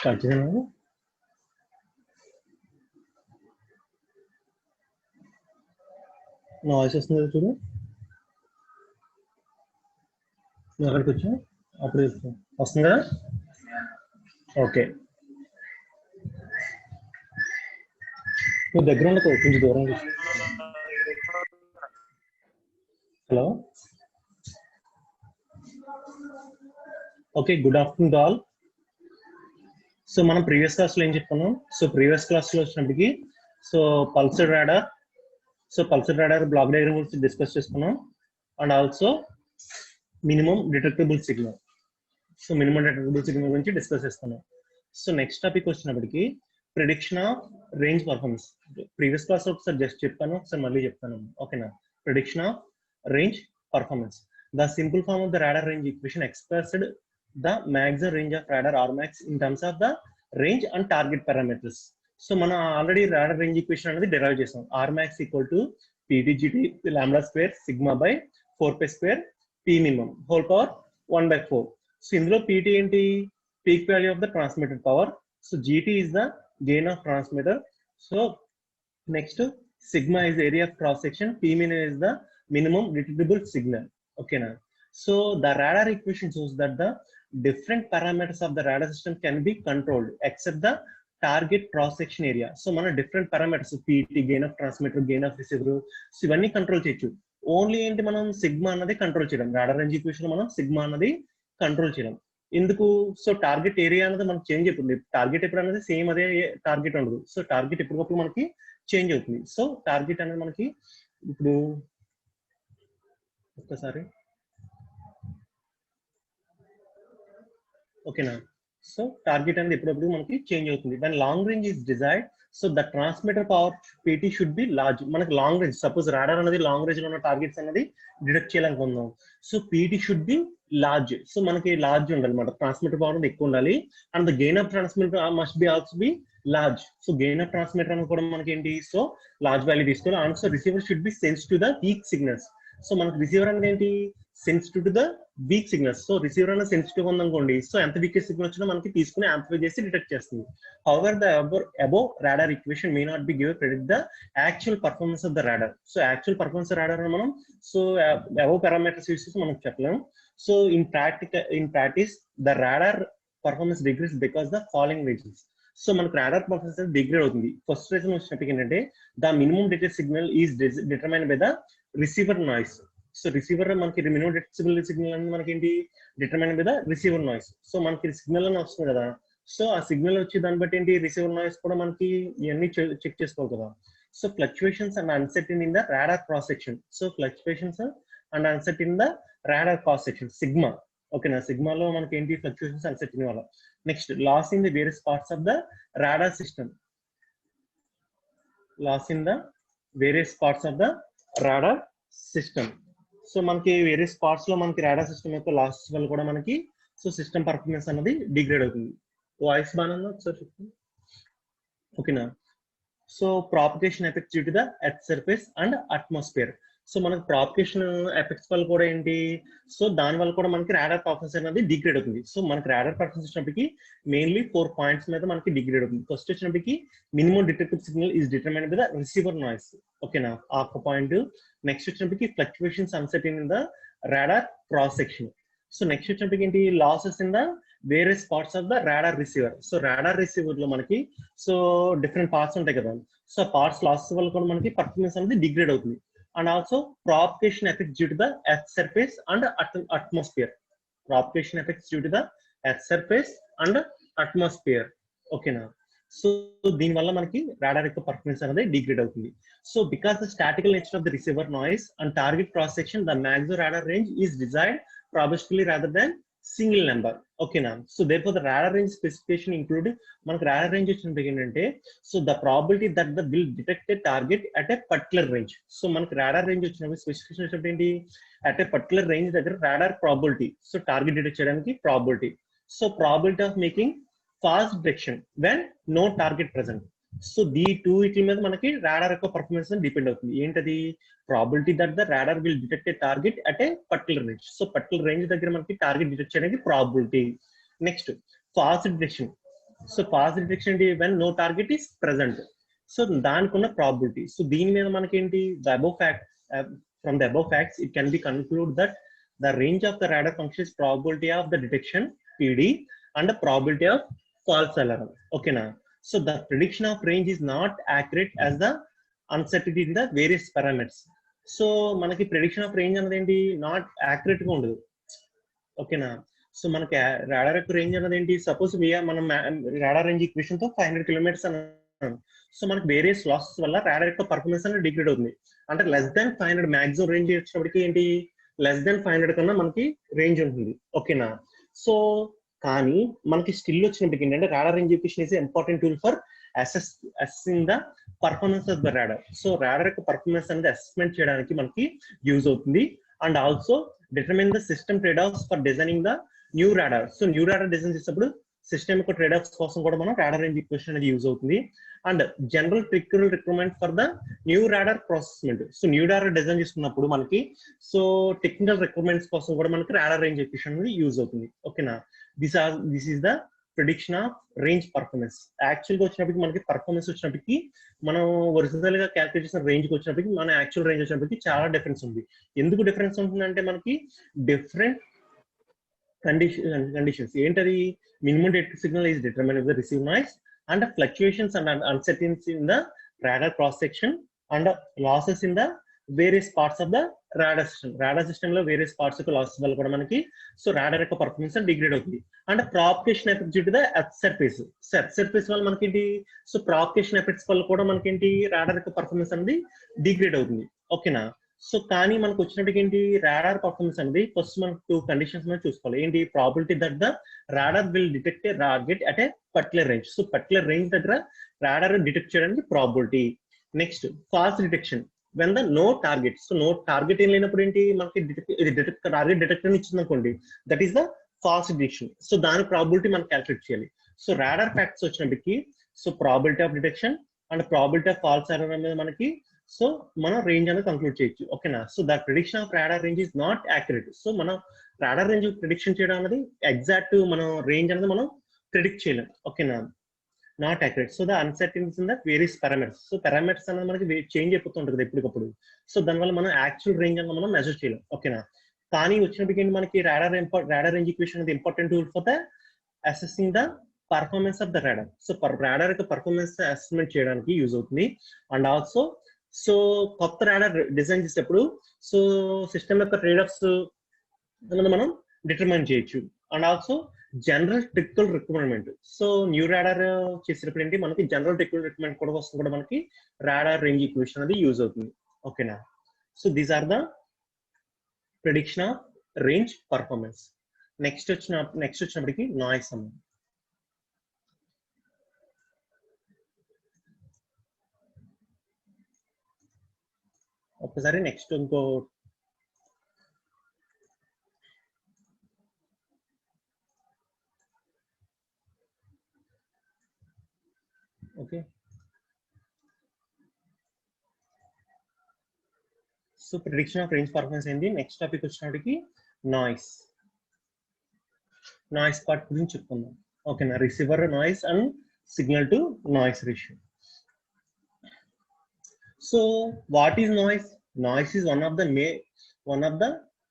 Continue. Noise వస్తుంది చూడు, నువ్వు అక్కడికి వచ్చా అప్పుడు వస్తుంది కదా. ఓకే, నువ్వు దగ్గర ఉండకు, కొంచెం దూరం. Hello, okay, good afternoon to all. So మనం ప్రీవియస్ క్లాస్లో ఏం చెప్పుకున్నాం? సో ప్రీవియస్ క్లాస్లో వచ్చినప్పటికి so pulsar radar, so pulsar radar block diagram గురించి డిస్కస్ చేసుకున్నాం. And also minimum detectable signal, so minimum detectable signal గురించి డిస్కస్ చేస్తున్నాం. సో నెక్స్ట్ టాపిక్ వచ్చినప్పటికి prediction of range performance. Previous class లో ఒకసారి జస్ట్ చెప్పాను, ఒకసారి మళ్ళీ చెప్తాను, ఓకేనా? Prediction of range performance. The simple form of the radar range equation expressed the maximum range of radar R max in terms of the range and target parameters. So మనం already radar range equation అనేది derive చేసాం. R max equal to PTGT lambda square sigma by 4π square P minimum whole power 1/4. So ఇందులో PT ఏంటి? Peak value of the transmitted power. So GT is the gain of transmitter. So next sigma is area of cross section, P min is the minimum detectable signal. Okay now, so the radar equation shows that the different parameters of the radar system can be controlled except the target cross section area. So mana different parameters, PT, gain of transmitter, gain of receiver, so ivanni control cheyochu. Only enti manam sigma anadi control cheyadam. Radar range equation manam sigma anadi control cheyadam. ఎందుకు? So target area అనేది మనకి change అవుతుంది. Target ఎప్పుడు అనేది same అదే target ఉండదు. So target ఎప్పటికప్పుడు మనకి చేంజ్ అవుతుంది. సో టార్గెట్ అనేది మనకి ఇప్పుడు ఒక్కసారి ఓకేనా. సో టార్గెట్ అనేది ఎప్పుడప్పుడు మనకి చేంజ్ అవుతుంది. దాని long range is desired. So the transmitter power PT should be large. మనకి లాంగ్ రేంజ్, సపోజ్ రాడార్ అనేది లాంగ్ రేంజ్ లో ఉన్న టార్గెట్స్ అనేది డిటెక్ట్ చేయాలనుకుందాం. So PT should be large. So మనకి లార్జ్ ఉండాలి అనమాట, ట్రాన్స్మిటర్ పవర్ అనేది ఎక్కువ ఉండాలి. And the gain of transmitter must be also be large. So gain of transmitter అని కూడా మనకి ఏంటి? సో లార్జ్ వాల్యూ తీసుకోవాలి. And so receiver should be sensitive the week signals. So మనకి రిసీవర్ అనేది ఏంటి? Sensitive to the week signals. So receiver అనేది sensitive ఉందనుకోండి, సో ఎంత వీక్ సిగ్నల్ వచ్చినా మనకి తీసుకుని యాంప్లిఫై చేసి డిటెక్ట్ చేస్తుంది. However the above radar equation may not be given predict the actual performance of the radar. So actual performance radar మనం so above parameters use చేసి మనం చెప్పలేము. So in practice the radar performance degrees because the following reasons. So మనకు radar performance degrade అవుతుంది. First reason వచ్చినప్పటికి ఏంటంటే the minimum detect signal is determined by the receiver noise. So receiver మనకి minimum detectable signal అనేది మనకి ఏంటి? Determined by the receiver noise. So మనకి signal అని వస్తుంది కదా, సో ఆ సిగ్నల్ వచ్చి దాన్ని బట్టి ఏంటి? రిసీవర్ నాయిస్ కూడా మనకి ఇవన్నీ చెక్ చేసుకోవాలి కదా. So fluctuations and uncertain in the radar cross section. So fluctuations and uncertain in the radar cross section sigma. ఓకేనా, సిగ్మాలో మనకి ఏంటి? ఫ్లక్చుయేషన్స్ అన్సెర్టైన్ వల్ల. Next loss in the various parts of the radar system. Loss in the various parts of the radar system. So మనకి various parts లో మనకి radar system యొక్క loss వల్ల కూడా మనకి సో సిస్టమ్ పర్ఫార్మెన్స్ అనేది డిగ్రేడ్ అవుతుంది. వాయిస్ బాగా ఒకసారి చెప్తాను, ఓకేనా. So propagation effects due to the earth surface and atmosphere. So మనకి ప్రాపగేషన్ ఎఫెక్ట్స్ వల్ల కూడా ఏంటి? సో దాని వల్ల కూడా మనకి రాడార్ పర్ఫార్మెన్స్ అనేది డిగ్రేడ్ అవుతుంది. సో మనకి రాడార్ పర్ఫార్మెన్స్ వచ్చినప్పటికి మెయిన్లీ 4 పాయింట్స్ మీద మనకి డిగ్రేడ్ అవుతుంది. ఫస్ట్ వచ్చినప్పటికి minimum detectable signal is determined by the receiver noise. ఓకేనా, ఆ ఒక పాయింట్. నెక్స్ట్ వచ్చినప్పటికి fluctuations uncertain in the radar cross section. So next వచ్చినప్పటికి ఏంటి? Losses in the various parts of the radar receiver. So radar receiver లో మనకి so different parts ఉంటాయి కదా, సో పార్ట్స్ లాస్ వల్ల కూడా మనకి పర్ఫార్మెన్స్ అనేది డిగ్రేడ్ అవుతుంది. And also propagation effects due to the earth surface and atmosphere. Propagation effects due to the earth surface and atmosphere. Okay now, so దీని వల్ల మనకి రాడార్ యొక్క పర్ఫార్మెన్స్ అనేది డిగ్రేడ్ అవుతుంది. So because the statical nature of the receiver noise and target cross section, the maximum radar range is desired probabilistically rather than single number. ఓకేనా? So therefore the radar range specification include మనకు radar range వచ్చినప్పుడు ఏంటంటే so the probability that the will detect a target at a particular range. So మనకు radar range వచ్చినప్పుడు specification వచ్చినప్పుడు ఏంటి at a particular range దగ్గర radar probability, so target detect చేయడానికి probability, so probability of making fast detection when no target present. So ఈ two వీటి మీద మనకి రాడార్ యొక్క పర్ఫార్మెన్స్ డిపెండ్ అవుతుంది. ఏంటది? Probability that the radar will detect a target at a particular range. So particular range దగ్గర మనకి target detect చేయడానికి probability. Next fast detection. So fast detection when no target is present. So దానికి ఉన్న probability. So దీని మీద మనకి ఏంటి the above fact from the above facts it can be concluded that the range of the radar function is probability of the detection PD and the probability of false alarm. Okay na? So the prediction of range is not accurate as the uncertainty in the various parameters. So manaki prediction of range anadi enti not accurate ga undadu. Okay na? So manaki radar range anadi enti suppose we manam radar range equation తో 500 kilometers annam. So manaki various losses valla radar యొక్క performance అనేది degrade అవుతుంది. అంటే less than 500 maximum range వచ్చేటప్పటికి ఏంటి less than 500 కన్నా మనకి range ఉంటుంది. ఓకేనా? సో కానీ మనకి స్టిల్ వచ్చినప్పటికీ ఏంటంటే radar range efficiency is important tool for assessing the performance of the radar. So radar యొక్క పర్ఫార్మెన్స్ అనేది అసెస్మెంట్ చేయడానికి మనకి యూజ్ అవుతుంది. And also determine the system trade offs for designing the new radar. So new radar design చేసేటప్పుడు system యొక్క trade offs కోసం కూడా మనం రాడార్ రేంజ్ ఈక్వేషన్ అనేది యూజ్ అవుతుంది. And general technical requirement for the new radar ప్రాసెస్మెంట్. So new radar design చేసుకున్నప్పుడు మనకి so technical requirements కోసం కూడా మనకి రాడార్ రేంజ్ ఈక్వేషన్ అనేది యూజ్ అవుతుంది. ఓకేనా? This is the prediction of range performance. Actual గా వచ్చినప్పటికి మనకి పర్ఫార్మెన్స్ వచ్చినప్పటికి మనం ఒరిజినల్ గా క్యాల్కులేట్ చేసిన రేంజ్ కి వచ్చినప్పటికి మన యాక్చువల్ రేంజ్ వచ్చినప్పటికి చాలా డిఫరెన్స్ ఉంది. ఎందుకు డిఫరెన్స్ ఉంటుందంటే మనకి డిఫరెంట్ కండిషన్స్. ఏంటది? Minimum data signal is determine with the receive noise and fluctuations and uncertainties in the radar cross section and losses in the various parts of the radar system. Radar system లో various parts యొక్క losses వల్ల కూడా మనకి so radar యొక్క performance degrade అవుతుంది. And propagation effect due to the earth surface. So earth surface వల్ల మనకి so propagation effects వల్ల కూడా మనకి రాడార్ యొక్క పర్ఫార్మెన్స్ అనేది డిగ్రేడ్ అవుతుంది. ఓకేనా? సో కానీ మనకు వచ్చినప్పటికి ఏంటి రాడార్ పర్ఫార్మెన్స్ అనేది ఫస్ట్ మనం టూ కండిషన్స్ మీద చూసుకోవాలి. ఏంటి? Probability that the radar will detect a target at a particular range. So particular range దగ్గర రాడార్ డిటెక్ట్ చేయడానికి probability. Next fast detection when the no target. So no target ఏం లేనప్పుడు ఏంటి మనకి టార్గెట్ డిటెక్ట్ అని ఇచ్చింది అనుకోండి, that is the fast detection. So దాని ప్రాబిలిటీ మనం క్యాల్కులేట్ చేయాలి. సో రాడార్ ఫ్యాక్ట్స్ వచ్చినప్పటికి so probability of detection and probability of false alarm అనేది మనకి సో మనం రేంజ్ అనేది కంక్లూడ్ చేయొచ్చు. ఓకేనా? So the prediction of radar range is not accurate. So మనం రాడార్ రేంజ్ ప్రిడిక్షన్ చేయడం అనేది ఎగ్జాక్ట్ మనం రేంజ్ అనేది మనం ప్రిడిక్ట్ చేయలేం. ఓకేనా? Not accurate. So the uncertainties in the various parameters. So parameters అనేది మనకి చేంజ్ అయిపోతుంటుంది ఎప్పటికప్పుడు. సో దానివల్ల మనం యాక్చువల్ రేంజ్ అనేది మనం మెజర్ చేయలేం. ఓకేనా? కానీ వచ్చినప్పటికీ మనకి రాడార్ రేంజ్ ఈక్వేషన్ అనేది important tool for the assessing the performance of the radar. So radar యొక్క పర్ఫార్మెన్స్ అసెస్మెంట్ చేయడానికి యూజ్ అవుతుంది. అండ్ ఆల్సో సో కొత్త రాడార్ డిజైన్ చేసేటప్పుడు సో సిస్టమ్ యొక్క ట్రేడ్ ఆఫ్స్ మనం డిటర్మైన్ చేయొచ్చు. And also general technical requirement. So new radar చేసేటప్పుడు ఏంటి మనకి జనరల్ టెక్నికల్ రిక్వైర్మెంట్ కూడా వస్తుంది కూడా మనకి రాడార్ రేంజ్ ఈక్వేషన్ అనేది యూజ్ అవుతుంది. ఓకేనా? So these are the prediction of range performance. Next వచ్చినప్పటికి నాయిస్ అన్నమాట. ఒకసారి నెక్స్ట్ ఇంకో okay. So prediction of range performance ఏంటి? నెక్స్ట్ టాపిక్ వచ్చినప్పటికి నాయిస్ పార్ట్ గురించి చెప్పుకుందాం. ఓకేనా? Receiver noise and signal to noise ratio. So what is noise? Noise is one of the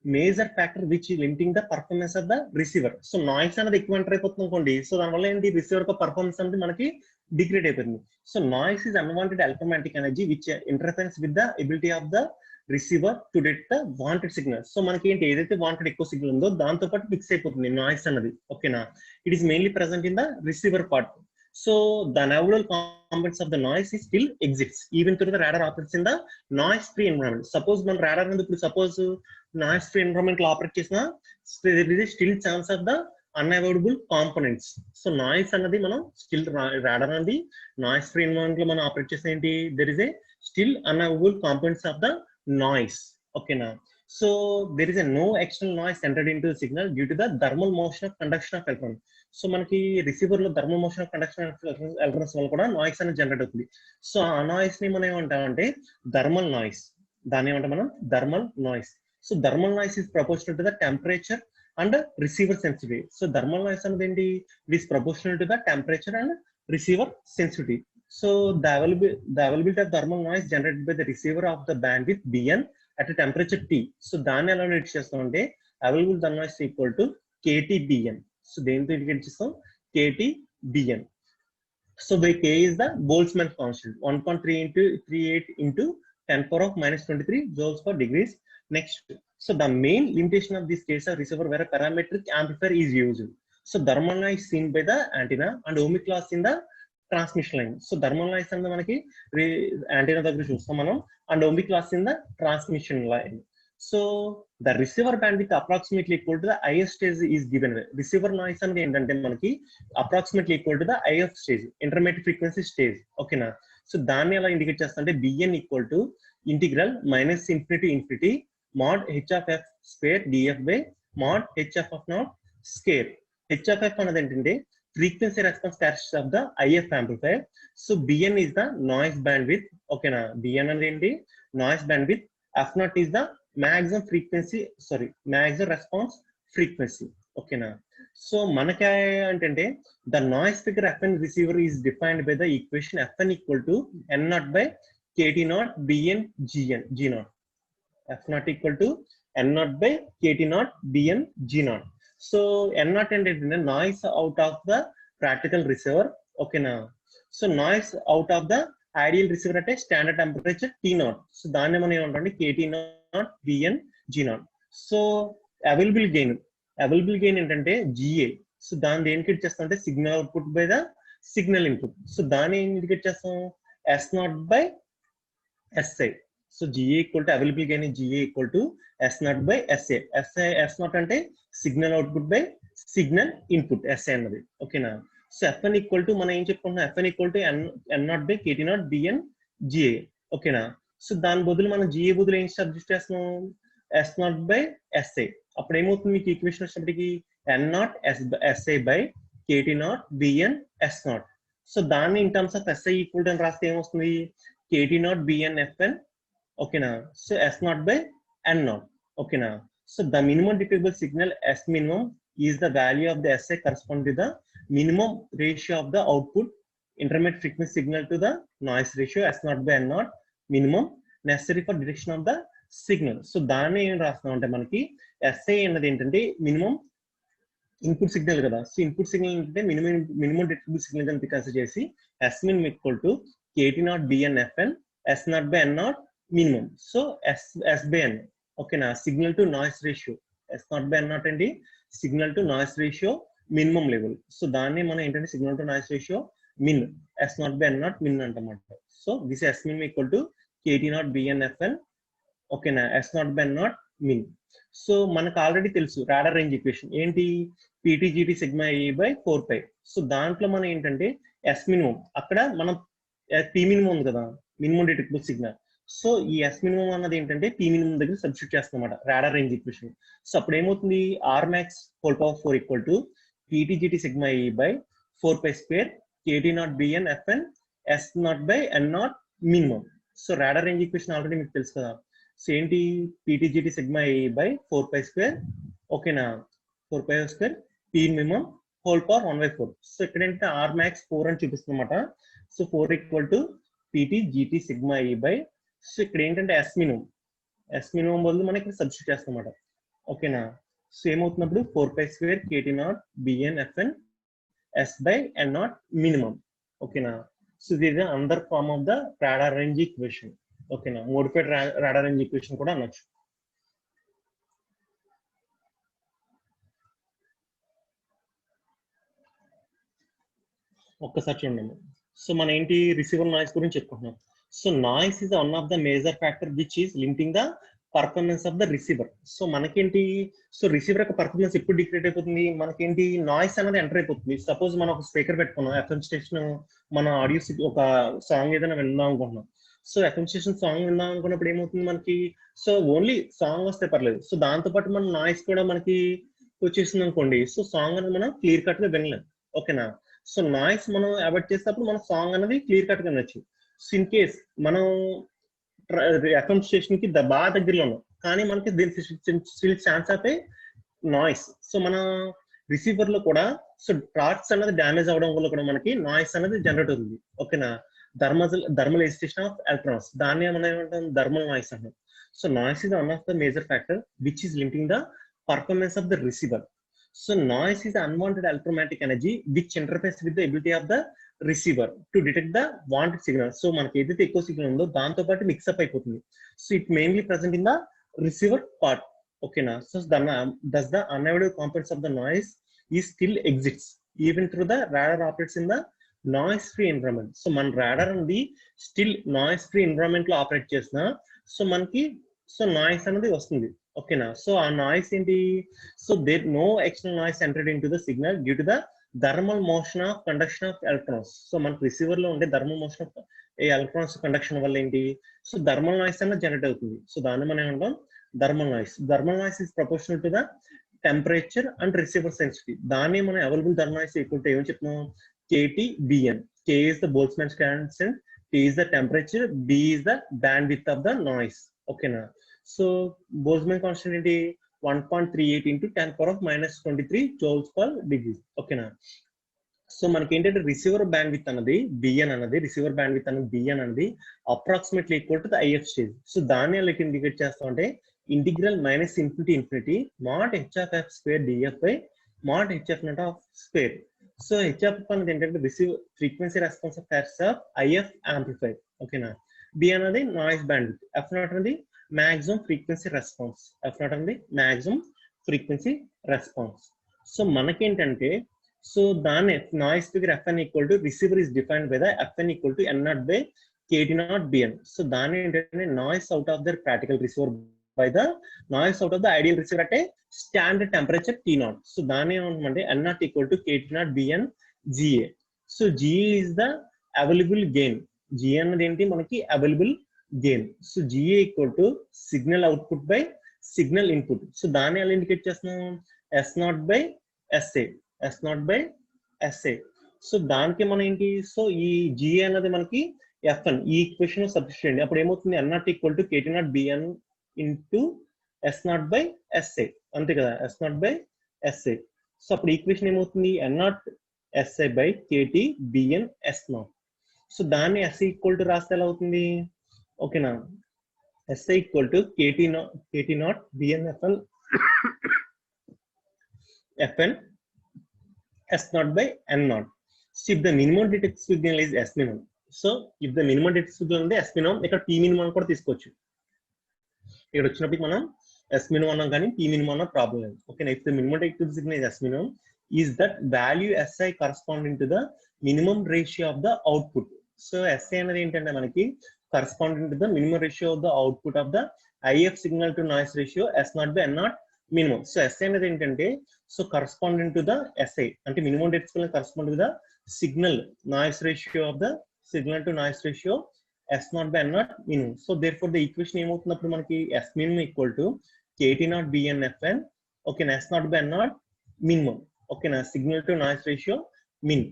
major factor which is limiting the performance of the receiver. So noise అనేది ఎక్కువ enter అయిపోతుంది అనుకోండి, so దానివల్ల ఏంటి receiver యొక్క performance అనేది మనకి degrade అయిపోతుంది. So noise is unwanted electromagnetic energy which interference with the ability of the receiver to detect the wanted signal. So మనకి ఏంటి ఏదైతే వాంటెడ్ ఎక్కువ సిగ్నల్ ఉందో దాంతో పాటు ఫిక్స్ అయిపోతుంది నాయిస్ అన్నది. ఓకేనా? It is mainly present in the receiver part. So the neural components of the noise is still exists even though the radar operates in the noise free environment. Suppose man radar and suppose noise free environment లో operate చేసిన still chance of the unavailable components. So noise అన్నది మనం still radar అనేది noise free environment లో మనం operate చేసిన ఏంటి, there is a still unavailable components of the noise. ఓకేనా. So there is a no external noise entered into signal due to the thermal motion of conduction of electron. So మనకి receiver లో thermal motion of conduction of electrons వల్ల కూడా noise అనేది generate అవుతుంది. So ఆ noise ని మనం ఏమంటామంటే థర్మల్ నాయిస్. దాన్ని ఏమంటాం మనం, thermal noise. So thermal noise is proportional to the temperature and receiver sensitivity. So thermal noise అనేది ఏంటి, it is proportional to the temperature and receiver sensitivity. So the availability of thermal noise generated by the receiver of the bandwidth Bn at a temperature T. So దాన్ని ఎలా indicate చేస్తామంటే available thermal noise equal to KTBn. So దేనితో indicate చేస్తాం, KTBn. So by K is the Boltzmann constant, 1.38 into 10 power of minus 23 joules per degrees. Next, so the main limitation of this case of receiver where a parametric amplifier is used. So thermal noise seen by the antenna and ohmic loss in the transmission line. So thermal noise అనేది మనకి antenna దగ్గర చూస్తాం మనం, and ohmic loss in the transmission line. So the receiver bandwidth approximately equal to the IF stage is given. Receiver noise అనేది ఏంటంటే మనకి approximately equal to the IF stage, intermediate frequency stage. ఓకేనా. So దాన్ని ఎలా indicate చేస్తా అంటే BN equal to integral minus infinity infinity mod H of F square DF by mod H of naught square. H of F అనేది ఏంటంటే frequency response characteristics of the IF amplifier. So Bn is the noise bandwidth. Okay na, Bn and enti noise bandwidth. F0 is the maximum frequency, maximum response frequency. Okay na. So manaki ante the noise figure Fn receiver is defined by the equation Fn equal to N0 by KT0 Bn G0. F0 equal to N0 by KT0 Bn G0. So N0 అంటే noise out of the practical receiver. ఓకేనా. So noise out of the ideal receiver అంటే standard temperature T0. So దాన్ని మనం ఏమంటాం KT0 Bn G0. So available gain ఏంటంటే GA. So దాన్ని indicate చేస్తాం అంటే signal output by the signal input. So దాన్ని ఇండికేట్ చేస్తాం S0 by SI. So GA equal to available gain GA equal to S0 by SA. S0 అంటే signal output by signal input SA అన్నది. ఓకేనా. So Fn equal to మనం ఏం చెప్పుకుంటున్నాం, Fn equal to N0 by KT0 Bn GA. ఓకేనా. So దాని బదులు మనం GA బదులు ఏం సబ్స్టిట్యూట్ చేస్తున్నాం, S0 by SA. అప్పుడు ఏమవుతుంది మీకు ఈక్వేషన్ వచ్చినప్పటికి N0 SA by KT0 Bn S0. So దాన్ని in terms of SI equal to అని రాస్తే ఏమొస్తుంది, KT0 Bn Fn. ఓకేనా. So S0 by N0. ఓకేనా. So the minimum detectable signal S minimum is the value of the SA corresponding to the minimum ratio of the output intermediate frequency signal to the noise ratio S0 by N0 minimum necessary for detection of the signal. So దాన్ని ఏం రాస్తున్నాం అంటే మనకి SA అన్నది ఏంటంటే minimum input signal కదా. So input signal ఏంటంటే minimum detectable signal అని కన్సిడర్ చేసి S minimum equal to KT0 Bn Fn S0 by N0 minimum. So S by N. ఓకేనా. Signal to noise ratio S0 by N0 అండి signal to noise ratio minimum level. So దాన్ని మనం ఏంటంటే signal to noise ratio min S0 by N0 min అంటమాట. So this S min equal to KT0 Bn Fn. ఓకేనా. S0 by N0 min. So మనకు already తెలుసు radar range equation ఏంటి, PTGT sigma A by 4π. So దాంట్లో మనం ఏంటంటే S minimum అక్కడ మనం P minimum ఉంది కదా, మినిమం డిటెక్టబుల్ సిగ్నల్. సో ఈ S minimum అన్నది ఏంటంటే P minimum దగ్గర సబ్స్టిట్యూట్ చేస్తాం రాడార్ రేంజ్ ఈక్వేషన్. సో అప్పుడు ఏమవుతుంది, Rmax whole power 4 equal to PTGT sigma E by 4π square KT0 Bn Fn S0 by N0 minimum. So radar range equation already మీకు తెలుసు కదా. So ఏంటి, PTGT sigma E by 4π square. ఓకేనా. 4π square P minimum whole power 1/4. So ఇక్కడ ఏంటంటే Rmax 4 అని చూపిస్తుంది అనమాట. So 4 equal to PTGT sigma E by, so ఇక్కడ ఏంటంటే S minimum బదులు మనం ఇక్కడ సబ్స్టిట్యూట్ చేస్తాం అన్నమాట. ఓకేనా. సో ఏమవుతున్నప్పుడు 4π square KT0 Bn Fn S by N0 minimum. ఓకేనా. సో ఇది another form of the radar range equation. ఓకేనా. మోడిఫైడ్ రాడార్ రేంజ్ ఈక్వేషన్ కూడా అనొచ్చు. ఒక్కసారి చూడండి. సో మన ఏంటి రిసీవర్ నాయిస్ గురించి చెప్పుకుంటున్నాం. So noise is one of the major factor which is limiting the performance of the receiver. So మనకేంటి, సో రిసీవర్ యొక్క పర్ఫార్మెన్స్ ఎప్పుడు డిక్రేట్ అయిపోతుంది, మనకేంటి నాయిస్ అనేది ఎంటర్ అయిపోతుంది. సపోజ్ మనం ఒక స్పీకర్ పెట్టుకున్నాం, ఎఫ్ఎం స్టేషన్, మన ఆడియో ఒక సాంగ్ ఏదైనా విందాం అనుకుంటున్నాం. సో ఎఫ్ఎం స్టేషన్ సాంగ్ విందాం అనుకున్నప్పుడు ఏమవుతుంది మనకి, సో ఓన్లీ సాంగ్ వస్తే పర్లేదు, సో దాంతో పాటు మన నాయిస్ కూడా మనకి వచ్చేసింది అనుకోండి, సో సాంగ్ అనేది మనం క్లియర్ కట్ గా వినలేం. ఓకేనా. సో నాయిస్ మనం అవాయిడ్ చేసేటప్పుడు మన సాంగ్ అనేది క్లియర్ కట్ గా వినొచ్చు. సో ఇన్ కేస్ మనం ఎఫ్ఎం స్టేషన్ కి బాగా దగ్గరలో ఉన్నాం, కానీ మనకి దీని ఛాన్స్ ఆఫ్ నాయిస్. సో మన రిసీవర్ లో కూడా సో పార్ట్స్ అనేది డ్యామేజ్ అవడం వల్ల కూడా మనకి నాయిస్ అనేది జనరేట్ అవుతుంది. ఓకేనా. థర్మల్ ఎజిటేషన్ ఆఫ్ ఎలక్ట్రాన్స్, దాన్ని మనం ఏమంటాం, థర్మల్ నాయిస్ అంటాం. So noise is one of the major factor which is limiting the performance of the receiver. So noise is unwanted electromagnetic energy which interferes with the ability of the receiver to detect the wanted signal. So మనకి ఏదైతే ఎక్కువ signal ఉందో దాంతో పాటు mix up అయిపోతుంది. So it mainly present in the receiver part. ఓకేనా. So thus the unavoidable components of the noise is still exists even through the radar operates in the noise free environment. So మన radar అనేది still noise free environment లో operate చేసిన so మనకి so noise అనేది వస్తుంది. ఓకేనా. So ఆ noise ఏంటి, so there no external noise entered into the signal due to the thermal motion of conduction of electrons. So మనకి రిసీవర్ లో ఉండే thermal motion of electrons conduction వల్ల ఏంటి, సో థర్మల్ నాయిస్ అనేది generate అవుతుంది. So దాన్ని మనం ఏమంటాం, thermal noise. Thermal noise is proportional to the temperature and receiver sensitivity. దాన్ని మనం available thermal noise equal to ఏమని చెప్తున్నాం, KT BN. K is the Boltzmann's constant, T is the temperature, B is the bandwidth of the noise. Okay na. So Boltzmann constant is 1.38 into 10⁻⁻23 joules per degree. Okay na. So మనకి ఏంటంటే receiver bandwidth అన్నది BN అన్నది, receiver bandwidth అన్నది BN అన్నది approximately equal to IF stage. So దాన్ని ఎలా indicate చేస్తాం అంటే integral minus infinity infinity mod HF square DF by mod HF naught of square. So HF అనేది ఏంటంటే receive frequency response of factors of IF amplified. ఓకేనా. B అనేది noise bandwidth, F naught అనేది maximum frequency response, F naught అనేది maximum frequency response. So మనకేంటంటే so దాన్ని noise figure FN equal to receiver is defined by the FN equal to N naught by KT naught BN. So దాన్ని ఏంటంటే noise out of their practical receiver by the noise out of the ideal receiver at a standard temperature T0. So దాని ఏమంటామంటే N naught equal to KT naught BN GA. So GA is the available gain. GA అనేది ఏంటి మనకి available gain. So GA equal to signal output by signal input. So దాన్ని ఎలా indicate చేస్తున్నాం, S0 by SA, S0 by SA. So దానికి మనం ఏంటి, so ఈ GA అనేది మనకి FN, ఈ ఈక్వేషన్ సబ్స్టిట్యూట్ చేయండి, అప్పుడు ఏమవుతుంది N naught equal to KT naught BN into S0 by SA. అంతే కదా, S0 by SA. సో అప్పుడు ఈక్వేషన్ ఏమవుతుంది, N0 SA by KT BN S0. So దాన్ని SA ఈక్వల్ టు రాస్తే ఎలా అవుతుంది, ఓకేనా. SA equal to KT not BN FN S0 by N0. So if the minimum detected signal is S minimum, so if the minimum detected signal ఉంది S minimum, ఇక్కడ P minimum కూడా తీసుకోవచ్చు. ఇక్కడ వచ్చినప్పుడు మనం S minimum అన్నాం కానీ P minimum అన్న ప్రాబ్లం లేదు. Okay. If the minimum detected signal is S minimum, is that value SI corresponding to the minimum ratio of the output. So SI అనేది ఏంటంటే మనకి corresponding to the minimum ratio of the output of the IF signal to noise ratio S0 by N0 minimum. So SI అనేది ఏంటంటే so corresponding to the SI అంటే minimum detected signal corresponding to the signal noise ratio of the signal to noise ratio S0 by N0 minimum. So therefore the equation ఏమవుతున్నప్పుడు మనకి S minimum equal to KT naught BN FN. Okay. S0 by N0 minimum. ఓకేనా. Signal to noise ratio min.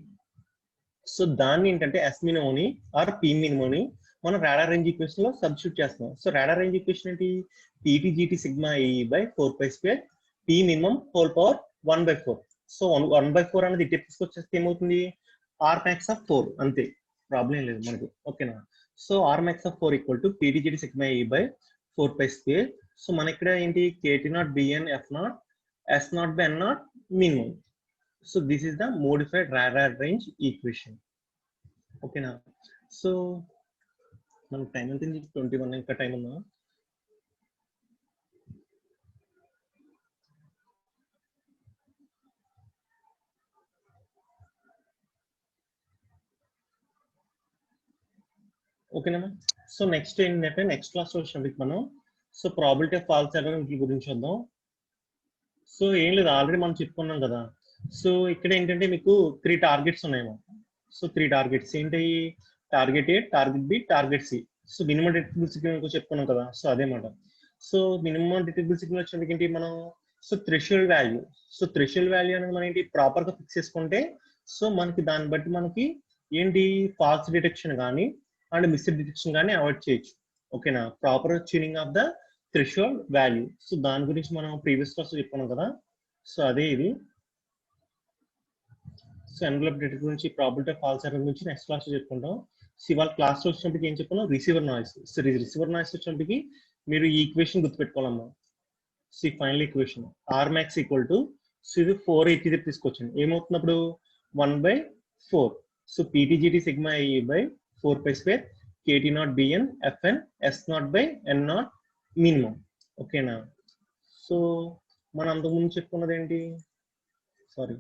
So దాన్ని ఏంటంటే S minimum ని or P minimum ని మనం radar range equation లో substitute చేస్తున్నాం. సో రాడార్ రేంజ్ ఈక్వేషన్ ఏంటి, PT GT సిగ్మా AE by 4π² P minimum whole power 1/4. So 1/4 అనేది ఇటు తీసుకొచ్చేస్తే ఏమవుతుంది, R max of 4 అంతే, ప్రాబ్లం లేదు మనకి. ఓకేనా. So R max of 4 equal to PT GT sigma AE by 4π². So మన ఇక్కడ ఏంటి KT naught BN F0 S0 by N0 minimum. So this is the modified radar range equation. ఓకేనా. So మనకు time ఎంత, 21 ఇంకా టైం ఉందా. ఓకేనా. So next ఏంటంటే నెక్స్ట్ క్లాస్ వచ్చినప్పుడు మనం so probability of false error గురించి చూద్దాం. సో ఏం లేదు, ఆల్రెడీ మనం చెప్పుకున్నాం కదా. సో ఇక్కడ ఏంటంటే మీకు 3 టార్గెట్స్ ఉన్నాయేమో. సో 3 టార్గెట్స్ ఏంటి? Target A, target B, target C. So minimum detectable signal చెప్పుకున్నాం కదా. సో అదేమాట. సో మినిమం డిటెక్టబుల్ సిగ్నల్ వచ్చేందుకు ఏంటి మనం, so threshold value. So threshold value అనేది మనం ఏంటి ప్రాపర్ గా ఫిక్స్ చేసుకుంటే సో మనకి దాన్ని బట్టి మనకి ఏంటి ఫాల్స్ డిటెక్షన్ కానీ అండ్ మిస్డ్ డిటెక్షన్ కానీ అవాయిడ్ చేయొచ్చు. ఓకేనా, proper tuning of the threshold value. So దాని గురించి మనం ప్రీవియస్ క్లాస్ చెప్పుకున్నాం కదా. సో అదే ఇది. సో ఎన్వలప్ డిటెక్టర్ గురించి, ప్రాబిలిటీ ఆఫ్ ఫాల్స్ ఎర్రర్ గురించి నెక్స్ట్ క్లాస్ లో చెప్పుకుంటాం. సో ఇవాళ క్లాస్ లో వచ్చినప్పటికి ఏం చెప్పుకున్నాం, receiver noise. So receiver noise వచ్చినప్పటికి మీరు ఈ ఈక్వేషన్ గుర్తుపెట్టుకోవాలమ్మా. సో ఈ final equation R max equal to, so ఇది 480 దగ్గర తీసుకొచ్చింది. ఏమవుతున్నప్పుడు 1/4. So PTGT sigma A by 4π² KT0 BN FN S0/N0 minimum. ఓకేనా. సో మనం అంతకుముందు చెప్పుకున్నది ఏంటి, sorry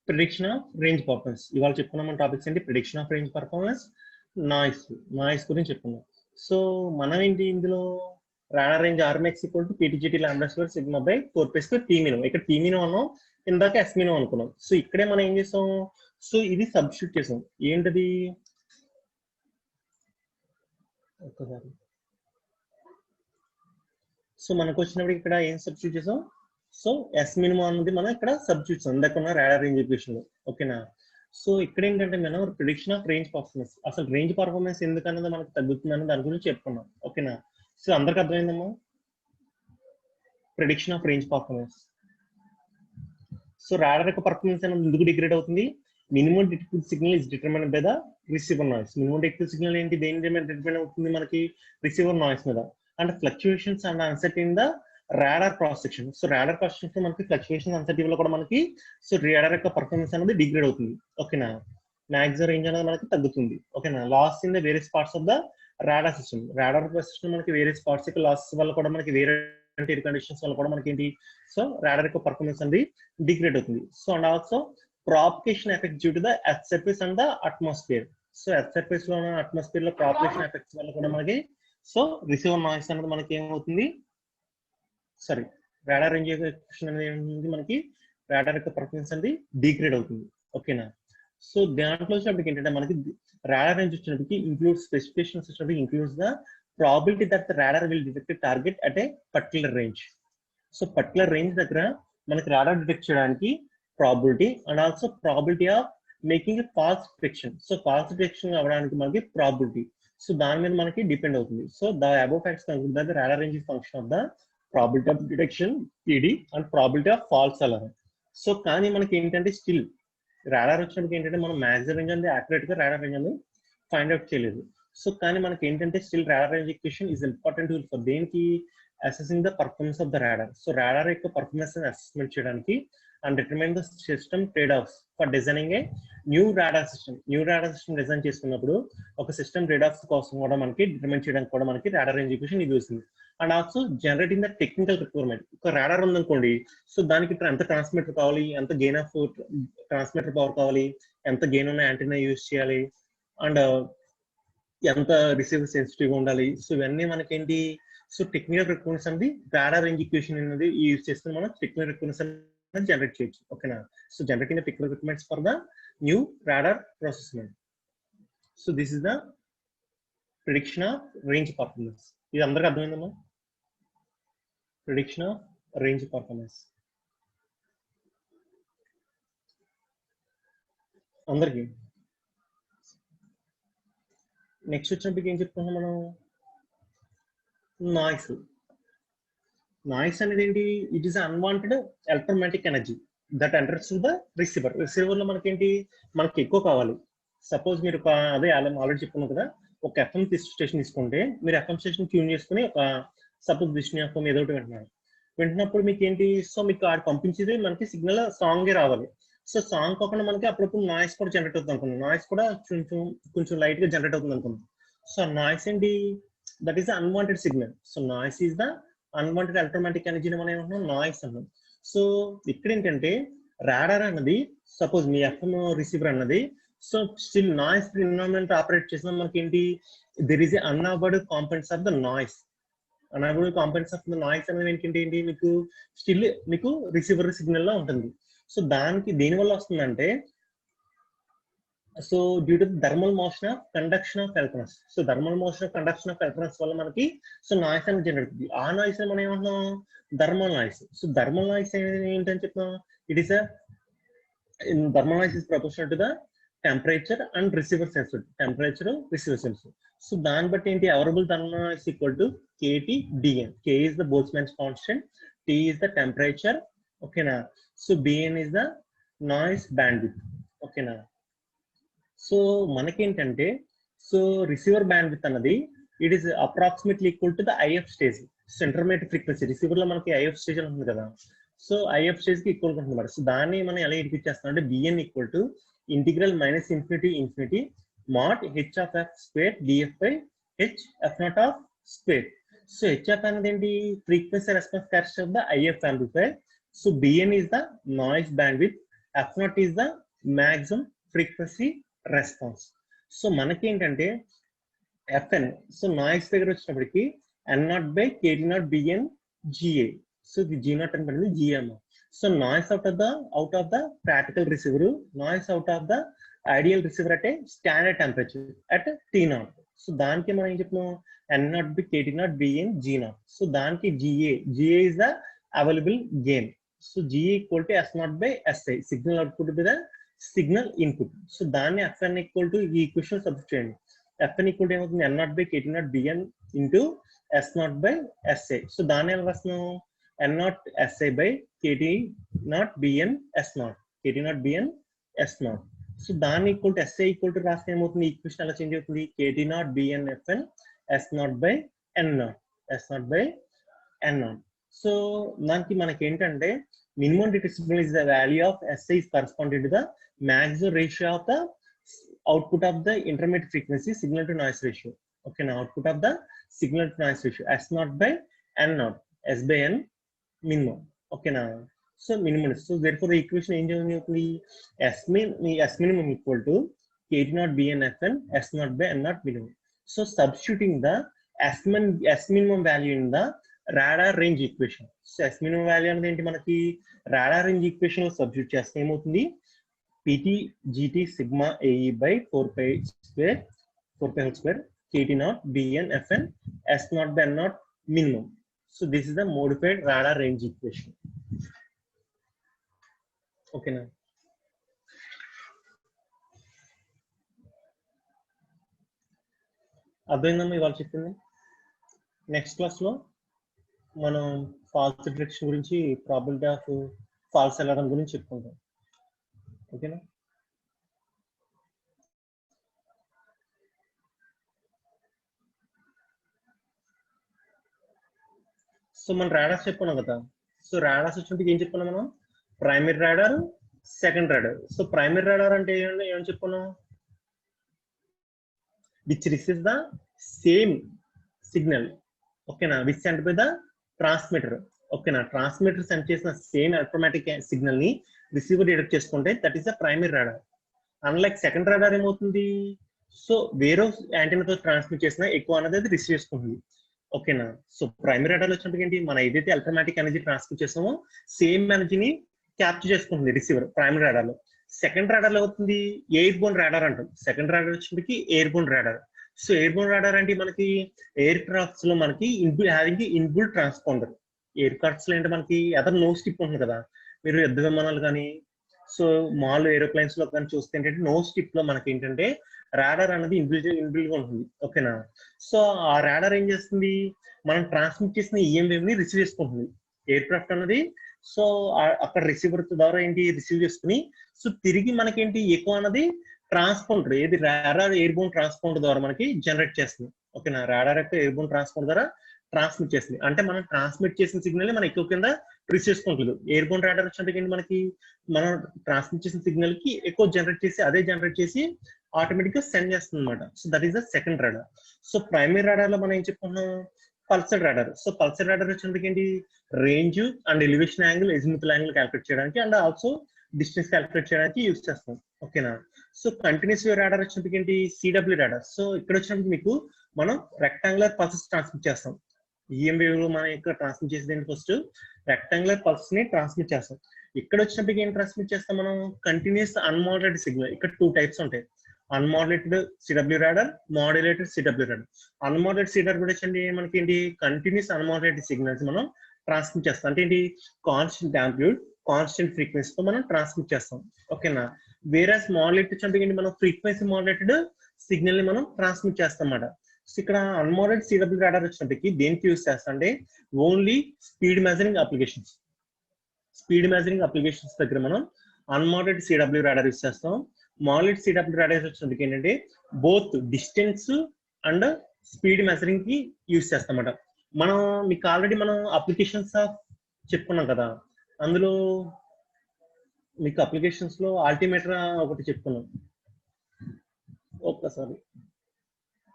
prediction of range performance. ఇవాళ చెప్పుకున్నాం మన టాపిక్స్ ఏంటి, prediction of range performance, noise గురించి చెప్పుకున్నాం. సో మనం ఏంటి ఇందులో radar range RMX equal to PTGT lambda square sigma by 4π² P minimum. ఇక్కడ P మినిమం అన్నాం, ఇందాక S మినిమం అనుకున్నాం. సో ఇక్కడే మనం ఏం చేసాం, సో ఇది సబ్స్టిట్యూట్ చేసాం. ఏంటది ఒక్కసారి, సో మనకు వచ్చినప్పుడు ఇక్కడ ఏం సబ్స్టిట్యూట్ చేసాం, సో S మినిమం అనేది మనం ఇక్కడ సబ్స్టిట్యూట్ చేసాం ఇందాక ఉన్న రాడార్ రేంజ్ ఈక్వేషన్ లో. ఓకేనా. సో ఇక్కడ ఏంటంటే మనం ప్రిడిక్షన్ ఆఫ్ రేంజ్ పర్ఫార్మెన్స్, అసలు రేంజ్ పర్ఫార్మెన్స్ ఎందుకన్నది మనకు తగ్గుతుందని దాని గురించి చెప్పుకున్నాం. ఓకేనా. సో అందరికి అర్థమైందమ్మా prediction of range performance. So radar యొక్క పర్ఫార్మెన్స్ అనేది ఎందుకు డిగ్రేడ్ అవుతుంది, minimum detectable signal is determined by the receiver noise. Minimum detectable signal ఏంటి, దేని డిటర్మైన్ అవుతుంది మనకి, రిసీవర్ నాయిస్ మీద. And fluctuations and unset in the radar cross section. So radar cross section మనకి ఫ్లక్చుయేషన్ అన్సెట్ వల్ల కూడా మనకి సో రాడార్ యొక్క పర్ఫార్మెన్స్ అనేది డిగ్రేడ్ అవుతుంది. ఓకేనా. మ్యాక్సిమం రేంజ్ అనేది మనకి తగ్గుతుంది. ఓకేనా. Loss in the various parts of the radar system. Radar system మనకి వేరియస్ పార్ట్స్ యొక్క లాస్ వల్ల కూడా మనకి వేరే ఎయిర్ కండిషన్స్ వల్ల కూడా మనకి ఏంటి, సో రాడార్ యొక్క పర్ఫార్మెన్స్ అనేది డిగ్రేడ్ అవుతుంది. So and also propagation effect due to the earth surface and the atmosphere. So earth surface లో ఉన్న అట్మాస్ఫియర్ లో ప్రాపగేషన్ ఎఫెక్ట్స్ వల్ల కూడా మనకి సో రిసీవర్ నాయిస్ అనేది మనకి ఏమవుతుంది, సారీ రాడార్ రేంజ్ అనేది మనకి రాడార్ యొక్క పర్ఫార్మెన్స్ అనేది డిగ్రేడ్ అవుతుంది. ఓకేనా. సో దాంట్లో వచ్చినప్పటికి ఏంటంటే మనకి రాడార్ రేంజ్ వచ్చినప్పటికి ఇంక్లూడ్స్ స్పెసిఫికేషన్స్ వచ్చినప్పటికి includes the probability that the radar will detect target at a particular range. So particular range దగ్గర మనకి రాడార్ డిటెక్ట్ చేయడానికి probability and also probability of making a false detection. So false detection అవ్వడానికి మనకి probability, so దాని మీద మనకి depend అవుతుంది. So the above facts conclude that the radar range is function of the probability of detection PD and probability of false alarm. So కానీ మనకి ఏంటంటే still radar వచ్చినప్పుడు ఏంటంటే మనం మ్యాక్సిమం రేంజ్ అనేది యాక్యురేట్ గా రాడార్ రేంజ్ అనేది ఫైండ్ అవుట్ చేయలేదు. సో కానీ మనకి ఏంటంటే still radar range equation is important tool for దేనికి, assessing the performance of the radar. So radar యొక్క పర్ఫార్మెన్స్ అసెస్మెంట్ చేయడానికి and determine the system trade offs for designing a new radar system. New radar system design చేసుకున్నప్పుడు ఒక system trade offs కోసం కూడా మనకి determine చేయడానికి కూడా మనకి రాడార్ రేంజ్ ఈక్వేషన్ యూజ్ అవుతుంది. And also generating the technical requirement. ఒక రాడార్ ఉందనుకోండి, సో దానికి ఎంత ట్రాన్స్మిటర్ కావాలి, ఎంత గెయిన్ ఆఫ్ ట్రాన్స్మిటర్ పవర్ కావాలి, ఎంత గెయిన్ ఉన్న యాంటీనా యూజ్ చేయాలి, అండ్ ఎంత రిసీవర్ సెన్సిటివ్ ఉండాలి. సో ఇవన్నీ మనకేంటి, సో టెక్నికల్ రిక్వైర్మెంట్స్ అనేది రాడార్ రేంజ్ ఈక్వేషన్ అనేది యూజ్ చేసుకుని మనం టెక్నికల్ రిక్వైర్మెంట్స్ అనేది జనరేట్ చేయొచ్చు. ఓకేనా. So generating the technical requirements for the new radar ప్రాసెస్మెంట్. So this is the prediction of range performance. ఇది అందరికి అర్థమైందమ్మా, ప్రిడిక్షన్ ఆఫ్ రేంజ్ పర్ఫార్మెన్స్ అందరికి. నెక్స్ట్ వచ్చినప్పటికి ఏం చెప్పుకున్నాం మనం, నాయిస్. నాయిస్ అనేది ఏంటి, it is unwanted electromagnetic energy that enters to the receiver. Receiver లో మనకేంటి, మనకి ఎక్కువ కావాలి. సపోజ్ మీరు ఒక అదే ఆల్రెడీ చెప్పుకున్నాం కదా, ఒక FM స్టేషన్ తీసుకుంటే మీరు FM స్టేషన్ ట్యూన్ చేసుకుని ఒక సపోజ్ విష్ణు FM ఏదో ఒకటి వింటున్నప్పుడు మీకు ఏంటి, సో మీకు ఆడ పంపించేది మనకి సిగ్నల్ సాంగే రావాలి. సో సాంగ్ కాకుండా మనకి అప్పుడప్పుడు నాయిస్ కూడా జనరేట్ అవుతుంది అనుకున్నాం, నాయిస్ కూడా కొంచెం లైట్ గా జనరేట్ అవుతుంది అనుకున్నాం. సో నాయిస్ ఏంటి, that is the unwanted signal. So noise is the unwanted electromagnetic ఎనర్జీని మనం ఏమంటున్నాం, నాయిస్ అన్నాం. సో ఇక్కడ ఏంటంటే రాడార్ అన్నది సపోజ్ మీ ఎఫ్ఎం రిసీవర్ అన్నది so still noise environment operate చేసిన మనకి ఏంటి, there is unavoidable components of the noise. Unavoidable components of the noise అనేది ఏంటి మీకు స్టిల్ మీకు రిసీవర్ సిగ్నల్ లో ఉంటుంది. సో దానికి దేనివల్ల వస్తుందంటే so due to thermal motion of conduction of electrons. So thermal motion of conduction of electrons వల్ల మనకి సో నాయిస్ అనేది జనరేట్ అవుతుంది. ఆ నాయిస్ మనం ఏమంటున్నాం, thermal noise. So thermal noise ఏంటని చెప్తున్నాం, it is thermal noise is proportional to the temperature and receiver sensitivity, temperature receiver sensitivity. So దాన్ని బట్టి ఏంటి, available thermal noise equal to KT dN. K is the Boltzmann's constant, T is the temperature, okay na. So BN is the noise bandwidth, okay na. So మనకి ఏంటంటే so receiver bandwidth అన్నది it is approximately equal to the IF stage. So intermediate frequency receiver లో మనకి IF stage ఉంటుంది కదా, so IF stage కి equal ఉంటుంది మరి. సో దాన్ని మనం ఎలా ఇడిపించేస్తాం అంటే BN equal to integral minus infinity infinity mod H of F square DF by H F naught of square. So HF అనేది ఏంటి, frequency response characteristic of the IF amplifier. So BN is the noise bandwidth, F naught is the maximum frequency response. So మనకి ఏంటంటే FN so noise దగ్గర వచ్చినప్పటికి N0 by KT0 BN GA. So ఇది G0 అని పడింది GM. So noise out of the practical receiver, noise out of the ideal receiver at a standard temperature at T0. So దానికి మనం ఏం చెప్తున్నాం, N0 by KT0 BN G0. So దానికి GA is the available gain. So GA equal to S0 by SI, signal output by the signal input. So దాన్ని FN equal to ఈ equation substitute చేయండి. FN equal to ఏమవుతుంది, N0 by KT0 BN into S0 by SI. So దాన్ని ఎలా రాస్తున్నాం, N0 SI by KT0 BN S0, KT0 BN S0. So దాన్ని equal to SI equal to రాస్తే ఏమవుతుంది, equation ఎలా చేంజ్ అవుతుంది, KT0 BN FN S0 by N0, S0 by N0. So దానికి మనకి ఏంటంటే minimum detectable is the value of SI is corresponding to the maximum ratio of the output of the intermediate frequency signal to noise ratio. Okay, now output of the signal to noise ratio S0 by N0, S by N minimum. Okay, now so minimum. So therefore the equation change అవుతుంది, S minimum equal to KT0 BN FN S0 by N0 minimum. So substituting the S minimum value in the radar range equation. So S minimum value అనేది ఏంటి, మనకి radar range equation లో substitute చేస్తే ఏమవుతుంది, PT GT sigma AE by 4 pi whole square KT0 BN FN S0 by N0 minimum. So this is the modified radar range equation. Okay na. అర్థమైందమ్మా ఇవాళ చెప్పింది. Next class లో మనం falls detection గురించి, probability of false alarm గురించి చెప్పుకుంటాం. ఓకేనా. So మనం రాడార్స్ చెప్పుకున్నాం కదా. సో రాడార్స్ వచ్చినప్పుడు ఏం చెప్పుకున్నాం మనం, primary radar, second radar. So primary radar అంటే ఏమని చెప్పుకున్నాం, which receives the same signal, ఓకేనా, which sent by the transmitter. ఓకేనా, ట్రాన్స్మిటర్ సెండ్ చేసిన సేమ్ ఎలక్ట్రోమాగ్నెటిక్ సిగ్నల్ ని రిసీవర్ డిటెక్ట్ చేసుకుంటే that is the primary radar. Unlike second radar ఏమవుతుంది, so వేరే యాంటెనాతో ట్రాన్స్మిట్ చేసినా ఎక్కువ అనేది అది రిసీవ్ చేసుకుంటుంది. ఓకేనా. సో ప్రైమరీ రాడార్ వచ్చినప్పుడు ఏంటి, మనం ఏదైతే ఎలక్ట్రోమాగ్నెటిక్ ఎనర్జీ ట్రాన్స్మిట్ చేస్తామో సేమ్ ఎనర్జీని క్యాప్చర్ చేసుకుంటుంది రిసీవర్ ప్రైమరీ రాడార్ లో. సెకండ్ రాడార్ లో అవుతుంది ఎయిర్ బోర్న్ రాడార్ అంటాం. సెకండ్ రాడార్ వచ్చినప్పటికి air Born radar. So air Born radar అంటే మనకి ఎయిర్ క్రాఫ్ట్స్ లో మనకి having inbuilt transponder. Air crafts లో అంటే మనకి అదర్ నో స్టిప్ ఉంటుంది కదా, మీరు యుద్ధ విమానాలు కానీ సో మాల్ ఏరోప్లైన్స్ లో కానీ చూస్తే ఏంటంటే నో స్టిప్ లో మనకి ఏంటంటే రాడార్ అనేది ఇన్బిల్ట్ గా ఉంటుంది. ఓకేనా. సో ఆ రాడార్ ఏం చేస్తుంది, మనం ట్రాన్స్మిట్ చేసిన ఈఎం వేవ్ ని రిసీవ్ చేసుకుంటుంది ఎయిర్ క్రాఫ్ట్ అనేది. సో అక్కడ రిసీవర్ ద్వారా ఏంటి రిసీవ్ చేసుకుని సో తిరిగి మనకేంటి ఎక్కువ అన్నది ట్రాన్స్పాండర్, ఏది రాడార్ ఎయిర్ బోర్న్ ట్రాన్స్పాండర్ ద్వారా మనకి జనరేట్ చేస్తుంది. ఓకేనా, రాడార్ యొక్క ఎయిర్ బోర్న్ ట్రాన్స్పాండర్ ద్వారా ట్రాన్స్మిట్ చేస్తుంది. అంటే మనం ట్రాన్స్మిట్ చేసిన సిగ్నల్ మనం ఎక్కువ కింద రిసీవ్ చేసుకుంటుంది. ఎయిర్ బోర్న్ రాడార్ వచ్చినట్టు మనకి మనం ట్రాన్స్మిట్ చేసిన సిగ్నల్ కి ఎక్కువ జనరేట్ చేసి అదే జనరేట్ చేసి ఆటోమేటిక్ గా సెండ్ చేస్తుంది అనమాట. So that is the second radar. So primary radar లో మనం ఏం చెప్పుకున్నాం, pulsar radar. So pulsar radar వచ్చేందుకు ఏంటి, range and elevation angle, azimuthal angle calculate చేయడానికి అండ్ ఆల్సో డిస్టెన్స్ క్యాలిక్యులేట్ చేయడానికి యూజ్ చేస్తాం. ఓకేనా. సో కంటిన్యూస్ వేవ్ రాడార్ వచ్చినప్పటికి ఏంటి, సిడబ్ల్యూ రాడార్. సో ఇక్కడ వచ్చినప్పుడు మీకు మనం రెక్టాంగులర్ పల్సెస్ ట్రాన్స్మిట్ చేస్తాం. ఈఎం వేవ్ లో మనం ఇక్కడ ట్రాన్స్మిట్ చేసేది ఫస్ట్ రెక్టాంగులర్ పల్స్ ని ట్రాన్స్మిట్ చేస్తాం. ఇక్కడ వచ్చినప్పటికి ఏం ట్రాన్స్మిట్ చేస్తాం మనం, కంటిన్యూస్ అన్మోడరేటెడ్ సిగ్నల్. ఇక్కడ 2 టైప్స్ ఉంటాయి, unmoderated CW radar, modulated CW radar. Unmoderated CW వచ్చండి మనకి ఏంటి, కంటిన్యూస్ అన్మోడరేటెడ్ సిగ్నల్స్ మనం ట్రాన్స్మిట్ చేస్తాం. అంటే ఏంటి, కాన్స్టెంట్ యాంప్లిట్యూడ్ కాన్స్టెంట్ ఫ్రీక్వెన్సీతో మనం ట్రాన్స్మిట్ చేస్తాం. ఓకేనా. వేరేస్ మోడ్యులేటెడ్ వచ్చేందుకు మనం ఫ్రీక్వెన్సీ మోడ్యులేటెడ్ సిగ్నల్ ని మనం ట్రాన్స్మిట్ చేస్తాం అన్నమాట. సో ఇక్కడ అన్మోడరేటెడ్ సిడబ్ల్యూ రాడార్ వచ్చినప్పటికి దేనికి యూజ్ చేస్తాం అంటే only speed measuring applications. Speed measuring applications దగ్గర మనం అన్మోడరేటెడ్ సిడబ్ల్యూ రాడార్ యూజ్ చేస్తాం. మోడ్యులేటెడ్ సిడబ్ల్యూ రాడార్ వచ్చినప్పటికి ఏంటంటే both distance and speed measuring కి యూజ్ చేస్తాం అన్నమాట. మనం మీకు ఆల్రెడీ మనం అప్లికేషన్స్ చెప్పుకున్నాం కదా, అందులో మీకు అప్లికేషన్స్ లో ఆల్టిమీటర్ ఒకటి చెప్పుకున్నాం ఒక్కసారి.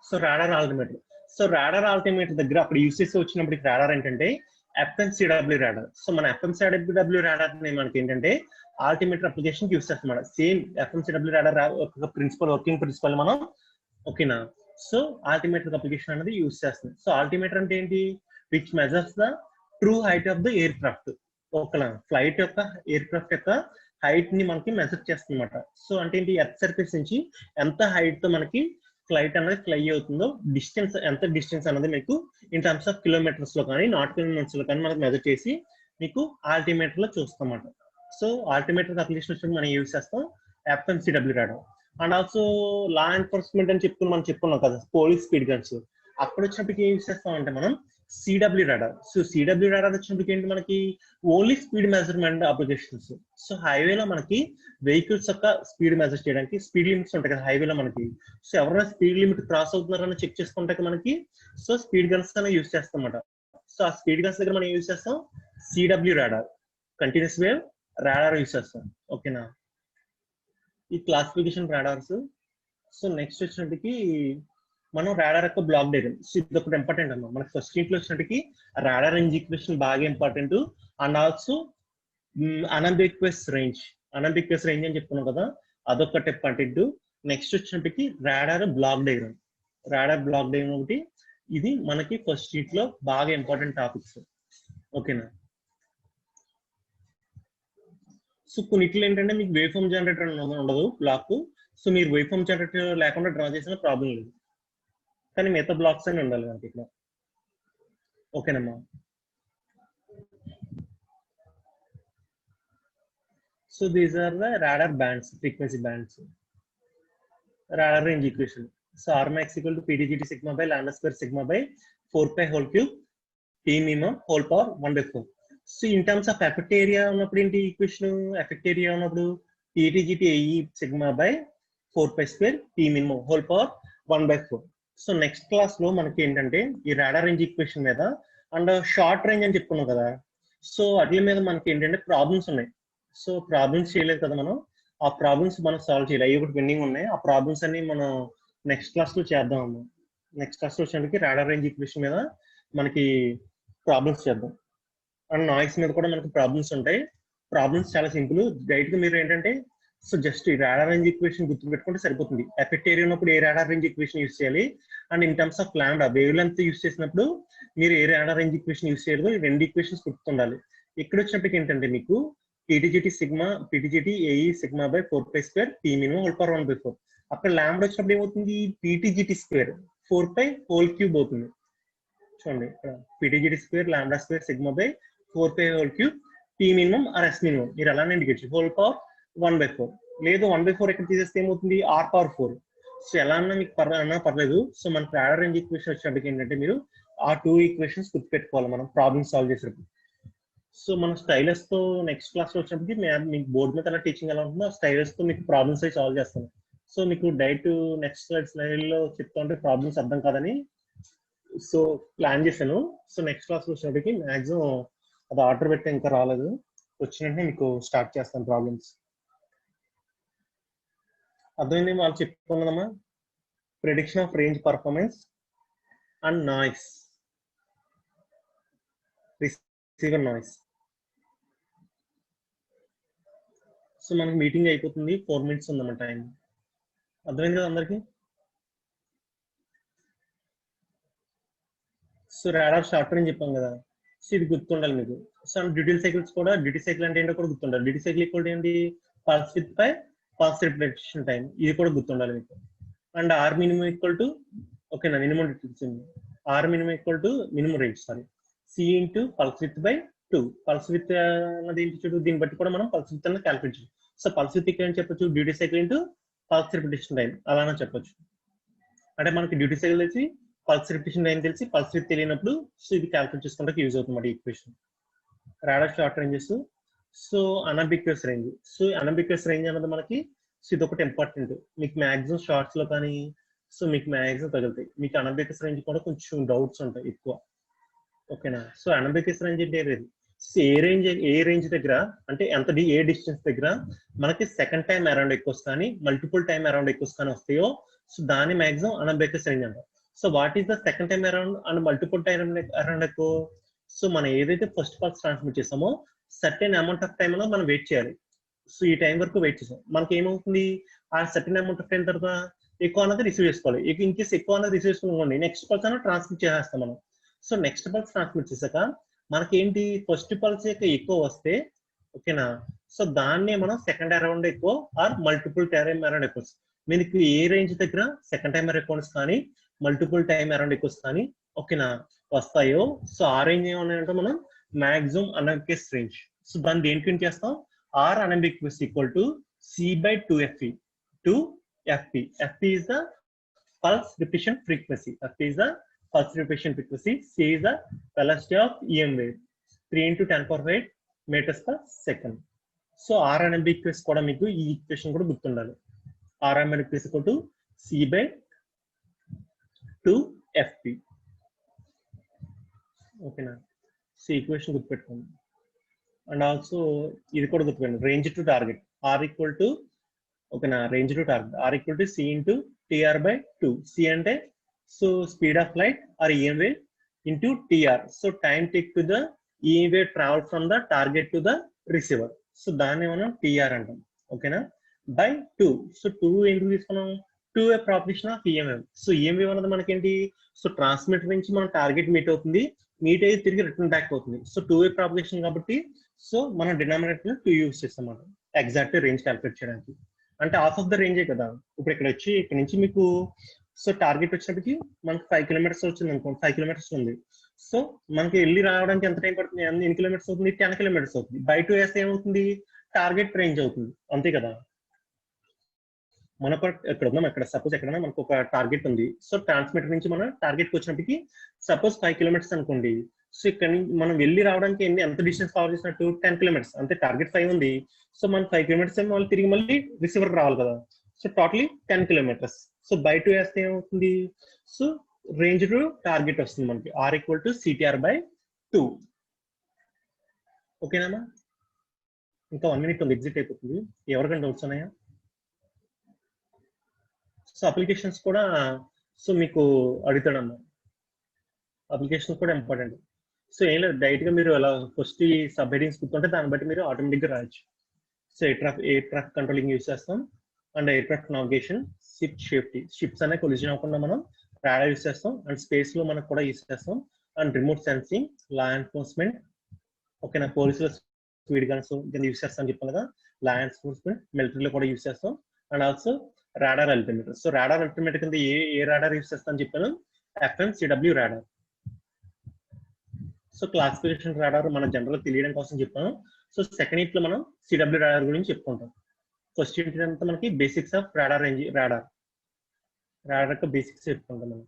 So radar altimeter. So radar altimeter దగ్గర అప్పుడు యూసెస్ వచ్చినప్పటికి రాడార్ ఏంటంటే ఎఫ్ఎంసిడబ్ల్యూ రాడార్. సో మన ఎఫ్ఎంసిడబ్ల్యూ రాడార్ మనకి ఏంటంటే ఆల్టిమీటర్ అప్లికేషన్ యూస్ చేస్తాం. సేమ్ ఎఫ్ఎంసిడబ్ల్యూ రాడార్ ఒక ప్రిన్సిపల్, వర్కింగ్ ప్రిన్సిపల్ మనం. ఓకేనా. సో ఆల్టిమీటర్ అప్లికేషన్ అనేది యూస్ చేస్తుంది. సో ఆల్టిమీటర్ అంటే ఏంటి, which measures the true height of the air craft. ఓకేనా. ఫ్లైట్ యొక్క ఎయిర్ క్రాఫ్ట్ యొక్క హైట్ ని మనకి మెజర్ చేస్తుంది అనమాట. సో అంటే ఏంటి, ఎర్త్ సర్ఫేస్ నుంచి ఎంత హైట్ తో మనకి ఫ్లైట్ అనేది ఫ్లై అవుతుందో, డిస్టెన్స్ ఎంత డిస్టెన్స్ అనేది మీకు ఇన్ టర్మ్స్ ఆఫ్ కిలోమీటర్స్ లో కానీ నాట్ కిలోమీటర్స్ లో కానీ మనకి మెజర్ చేసి మీకు ఆల్టిమీటర్ లో చూస్తాం అన్నమాట. సో ఆల్టిమీటర్ అప్లికేషన్ వచ్చి మనం యూజ్ చేస్తాం FMCW radar. And also law enforcement అని మనం చెప్పుకున్నాం కదా, పోలీస్ స్పీడ్ గన్స్. అక్కడ వచ్చినప్పటికి ఏం యూజ్ చేస్తాం అంటే మనం CW radar. So CW radar వచ్చినప్పటికి ఏంటి, మనకి only speed measurement applications. So హైవేలో మనకి వెహికల్స్ యొక్క స్పీడ్ మెజర్ చేయడానికి స్పీడ్ లిమిట్స్ ఉంటాయి కదా హైవేలో మనకి. సో ఎవరైనా స్పీడ్ లిమిట్ క్రాస్ అవుతున్నారని చెక్ చేసుకుంటే మనకి సో స్పీడ్ గన్స్ అనేది యూజ్ చేస్తాం అన్నమాట. సో ఆ స్పీడ్ గన్స్ దగ్గర మనం యూజ్ చేస్తాం CW radar, continuous wave radar use చేస్తాం. ఓకేనా. ఈ క్లాసిఫికేషన్ రాడార్స్. సో నెక్స్ట్ వచ్చినప్పటికి మనం రాడార్ యొక్క బ్లాక్ డయాగ్రామ్. సో ఇది ఒకటి ఇంపార్టెంట్ అమ్మా మనకి ఫస్ట్ ఇంట్లో వచ్చినట్టుకి రాడార్ రేంజ్ ఈక్వేషన్ బాగా important. And also unambiguous range అని చెప్పుకున్నాం కదా, అదొకటి ఇంపార్టెంట్. నెక్స్ట్ వచ్చినట్టుకి రాడార్ బ్లాక్ డయాగ్రామ్ ఒకటి. ఇది మనకి ఫస్ట్ షీట్ లో బాగా ఇంపార్టెంట్ టాపిక్స్. ఓకేనా. సో కొన్నిట్లో ఏంటంటే మీకు వేవ్ ఫార్మ్ జనరేటర్ ఉండదు బ్లాక్. సో మీరు వేవ్ ఫార్మ్ జనరేటర్ లేకుండా డ్రా చేసిన ప్రాబ్లం లేదు, కానీ మిగతా బ్లాక్స్ అని ఉండాలి మనకి ఇక్కడ. ఓకేనమ్మా. So these are the radar bands, frequency bands. Radar range equation. So R max equal to PDGT sigma by lambda square sigma by 4π whole cube T minimum whole power 1/4. So in terms of effect area ఉన్నప్పుడు ఏంటి equation, effect area ఉన్నప్పుడు PDGT AE sigma by 4π square T minimum whole power 1/4. So next class లో మనకి ఏంటంటే ఈ radar range equation మీద and short range అని చెప్పుకున్నాం కదా, సో వాటి మీద మనకి ఏంటంటే ప్రాబ్లమ్స్ ఉన్నాయి. సో ప్రాబ్లమ్స్ చేయలేదు కదా మనం, ఆ ప్రాబ్లమ్స్ మనం సాల్వ్ చేయాలి. అవి ఒకటి పెండింగ్ ఉన్నాయి. ఆ ప్రాబ్లమ్స్ అన్ని మనం నెక్స్ట్ క్లాస్ లో చేద్దాం అమ్మా. నెక్స్ట్ క్లాస్ లో వచ్చేసరికి రాడార్ రేంజ్ ఈక్వేషన్ మీద మనకి ప్రాబ్లమ్స్ చేద్దాం. అండ్ నాయిస్ మీద కూడా మనకి ప్రాబ్లమ్స్ ఉంటాయి. ప్రాబ్లమ్స్ చాలా సింపుల్. డైరెక్ట్ గా మీరు ఏంటంటే సో జస్ట్ ఈ రాడార్ రేంజ్ ఈక్వేషన్ గుర్తుపెట్టుకుంటే సరిపోతుంది. ఎఫెక్ట్ ఏరియా ఉన్నప్పుడు ఏ రాడార్ రేంజ్ ఈక్వేషన్ యూస్ చేయాలి, and in terms of lambda wave length use చేసినప్పుడు మీరు ఏ రాడార్ రేంజ్ ఈక్వేషన్ యూస్ చేయాలి, ఈ రెండు ఈక్వేషన్స్ గుర్తుండాలి. ఇక్కడ వచ్చినప్పటికి ఏంటంటే మీకు PDGT AE sigma by 4π square T minimum whole power 1/4. అక్కడ లాంబ్డా వచ్చినప్పుడు ఏమవుతుంది, PTGT స్క్వేర్ 4π హోల్ క్యూబ్ అవుతుంది. చూడండి ఇక్కడ PTGT square lambda square sigma by 4π whole cube T minimum or S minimum మీరు అలానే ఇండికేట్ చేయాలి. హోల్ పవర్ 1/4 లేదు 1/4 ఎక్కడ తీసేస్తే ఏమవుతుంది, R పవర్ 4. సో ఎలా అన్నా మీకు పర్లేదు. సో మనకి రాడార్ రేంజ్ ఈక్వేషన్ వచ్చేటప్పటికి ఏంటంటే మీరు ఆ 2 ఈక్వేషన్స్ గుర్తుపెట్టుకోవాలి మనం ప్రాబ్లమ్ సాల్వ్ చేసేటప్పుడు. సో మన స్టైలస్ తో నెక్స్ట్ క్లాస్ లో వచ్చినప్పటికి మీకు బోర్డు మీద ఎలా టీచింగ్ ఎలా ఉంటుందో ఆ స్టైలస్ తో మీకు ప్రాబ్లమ్స్ అవి సాల్వ్ చేస్తాను. సో మీకు డైరెక్ట్ నెక్స్ట్ స్లైడ్ లో చెప్తా ఉంటే ప్రాబ్లమ్స్ అర్థం కాదని సో ప్లాన్ చేశాను. సో నెక్స్ట్ క్లాస్ లో వచ్చేటప్పటికి మాక్సిమం అది ఆర్డర్ పెట్టి ఇంకా రాలేదు, వచ్చిన వెంటనే మీకు స్టార్ట్ చేస్తాను ప్రాబ్లమ్స్. అర్థమైంది వాళ్ళు చెప్పుకున్నదమ్మా. Prediction of range performance and noise, receiver noise. So మనకి మీటింగ్ అయిపోతుంది, 4 minutes ఉందన్నమాట టైం. అర్థమైంది కదా అందరికి? సో రాడార్ షార్ట్ రేంజ్ చెప్పాం కదా, సో ఇది గుర్తుండాలి మీకు. సో డ్యూటీ సైకిల్స్ కూడా, డ్యూటీ సైకిల్ అంటే ఏంటో కూడా గుర్తుండాలి. డ్యూటీ సైకిల్ ఈక్వల్ ఏంటి? Pulse width by pulse replication time, ఇది కూడా గుర్తుండాలి మీకు. And R minimum equal to, ఓకేనా, minimum R minimum equal to minimum range, sorry, C into pulse width by 2. Pulse width అన్నది ఏంటి చూడు, దీన్ని బట్టి కూడా మనం పల్స్ విత్ అన్నది క్యాల్కులేట్ చేయొచ్చు. సో పల్స్ విత్ ఇక్కడ ఏం చెప్పొచ్చు, duty cycle into pulse repetition time అలానే చెప్పొచ్చు. అంటే మనకి డ్యూటీ సైకిల్ తెలిసి, పల్స్ రిపిటేషన్ టైం తెలిసి, పల్స్ విత్ తెలియనప్పుడు సో ఇది క్యాల్కులేట్ చేసుకుంటే యూజ్ అవుతుంది equation. Radar short ranges. So unambiguous range. So unambiguous range అన్నది మనకి, సో ఇది ఒకటి ఇంపార్టెంట్. మీకు మ్యాక్సిమం షార్ట్స్ లో కానీ సో మీకు మ్యాక్సిమం తగులుతాయి. మీకు అనంబిక్వస్ రేంజ్ కూడా కొంచెం డౌట్స్ ఉంటాయి ఎక్కువ, ఓకేనా. సో అనంబిక్వస్ రేంజ్ అంటే ఏది? ఏ రేంజ్ దగ్గర అంటే ఏ డిస్టెన్స్ దగ్గర మనకి సెకండ్ టైం అరౌండ్ ఎక్కువ కానీ మల్టిపుల్ టైం అరౌండ్ ఎక్కువ కానీ వస్తాయో సో దాని మాక్సిమం అనంబిక్వస్ రేంజ్ అంటారు. So what is the second time around and multiple time around ఎక్కువ? సో మనం ఏదైతే ఫస్ట్ పల్స్ ట్రాన్స్మిట్ చేసామో సర్టెన్ అమౌంట్ ఆఫ్ టైమ్ లో మనం వెయిట్ చేయాలి. సో ఈ టైం వరకు వెయిట్ చేసాం, మనకి ఏమవుతుంది, ఆ సర్టెన్ అమౌంట్ ఆఫ్ టైం తర్వాత ఎక్కువ అన్నది రిసీవ్ చేసుకోవాలి. ఇన్ కేసు ఎక్కువ అన్నది రిసీవ్ చేసుకోండి, నెక్స్ట్ పల్స్ అన్న ట్రాన్స్మిట్ చేసేస్తాం మనం. సో నెక్స్ట్ పల్స్ ట్రాన్స్మిట్ చేశాక మనకి ఏంటి, ఫస్ట్ పల్స్ ఎక్కువ వస్తే, ఓకేనా, సో దాన్నే మనం సెకండ్ అరౌండ్ ఎక్కువ ఆర్ మల్టిపుల్ టైం అరౌండ్ ఎక్కువ. మీకు ఏ రేంజ్ దగ్గర సెకండ్ టైం అరౌండ్ కానీ మల్టిపుల్ టైం అరౌండ్ ఎక్కువ కానీ, ఓకేనా, వస్తాయో సో ఆ రేంజ్ ఏమన్నాయంటే మనం మాక్సిమం అనంబిక్వస్ రేంజ్. సో దాన్ని దేనికి చేస్తాం, R unambiguous equal to C by 2FE. 2FP. FP is the pulse repetition frequency. FP is the pulse repetition frequency. C is the velocity of EM wave. 3 into 10⁸ meters per second. So R unambiguous కూడా మీకు ఈ equation కూడా గుర్తుండాలి. R unambiguous equal to C by 2FP. ఓకేనా. So equation గుర్తుపెట్టుకోండి. And also ఇది కూడా గుర్తుపెట్టుకోండి, range to target R equal to, ఓకేనా, range to target R equal to C into TR by 2. C అంటే so speed of light or EM wave into TR, so time take to the EM wave travel from the target to the receiver. So దాన్ని మనం TR అంటాం, ఓకేనా, by 2. So 2 ఎందుకు తీసుకున్నాం, 2 propagation of EM wave. So EM wave అన్నది మనకేంటి, so transmitter నుంచి మనం టార్గెట్ మీట్ అవుతుంది, మీట్ అయ్యి తిరిగి రిటర్న్ బ్యాక్ అవుతుంది. సో 2 ప్రాపగేషన్ కాబట్టి సో మనం డినామినేటర్ 2 యూజ్ చేస్తాం అన్నమాట ఎగ్జాక్ట్ రేంజ్ క్యాల్కులేట్ చేయడానికి. అంటే హాఫ్ ఆఫ్ ద రేంజే కదా. ఇప్పుడు ఇక్కడ వచ్చి ఇక్కడ నుంచి మీకు సో టార్గెట్ వచ్చినప్పటికి మనకి 5 kilometers వచ్చింది అనుకోండి, 5 kilometers ఉంది. సో మనకి వెళ్ళి రావడానికి ఎంత టైం పడుతుంది, ఎన్ని kilometers అవుతుంది, 10 kilometers అవుతుంది. బై 2 వేస్తే ఏమవుతుంది, టార్గెట్ రేంజ్ అవుతుంది, అంతే కదా. మనకు ఎక్కడ ఉన్నాం, అక్కడ సపోజ్ ఎక్కడైనా మనకు ఒక టార్గెట్ ఉంది. సో ట్రాన్స్మిటర్ నుంచి మనం టార్గెట్కి వచ్చినప్పటికి సపోజ్ 5 kilometers అనుకోండి. సో ఇక్కడ నుంచి మనం వెళ్ళి రావడానికి ఎంత డిస్టెన్స్ కవర్ చేసినట్టు, 10 kilometers. అంటే టార్గెట్ 5 ఉంది, సో మనం 5 kilometers ఏమో తిరిగి మళ్ళీ రిసీవర్కి రావాలి కదా. So totally 10 kilometers. So by 2 వేస్తే ఏమవుతుంది, సో రేంజ్ టు టార్గెట్ వస్తుంది మనకి, R equal to CTR by 2. ఓకేనా. ఇంకా 1 minute ఉంది, ఎగ్జిట్ అయిపోతుంది. ఎవరికైనా డౌట్స్ ఉన్నాయా? సో అప్లికేషన్స్ కూడా సో మీకు అడుగుతాడమ్మా, అప్లికేషన్స్ కూడా ఇంపార్టెంట్. సో ఏం లేదు, డైరెక్ట్ గా మీరు అలా ఫస్ట్ ఈ సబ్ హెడింగ్స్ గుర్తుంటే దాన్ని బట్టి మీరు ఆటోమేటిక్ గా రాయొచ్చు. So air traffic controlling use చేస్తాం, and air traffic navigation, ship safety, ships అనే కొలిజన్ అవ్వకుండా మనం రాడార్ యూజ్ చేస్తాం, అండ్ స్పేస్ లో మనకు కూడా యూజ్ చేస్తాం, and remote sensing, law enforcement, ఓకేనా, పోలీసుల స్పీడ్ గన్స్ యూజ్ చేస్తాం చెప్పాను కదా, లా ఎన్ఫోర్స్మెంట్, మిలిటరీలో కూడా యూజ్ చేస్తాం, and also radar altimeter. So radar altimeter కింద ఏ రాడార్ యూజ్ చేస్తాను చెప్పాను, FMCW radar. So classification radar మన జనరల్ తెలియడం కోసం చెప్పాను. సో సెకండ్ యూనిట్ లో మనం CW రాడార్ గురించి చెప్పుకుంటాం. ఫస్ట్ యూనిట్ అంతా మనకి బేసిక్స్ ఆఫ్ రాడార్ యొక్క బేసిక్స్ చెప్పుకుంటాం మనం.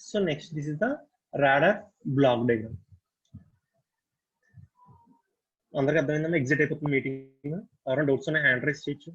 So next this is the radar block diagram. అందరికి అర్థమైందమ్మా, ఎగ్జిట్ అయిపోతుంది మీటింగ్. ఎవరైనా డౌట్స్ ఉన్నాయి హ్యాండ్ రైస్ చేయొచ్చు.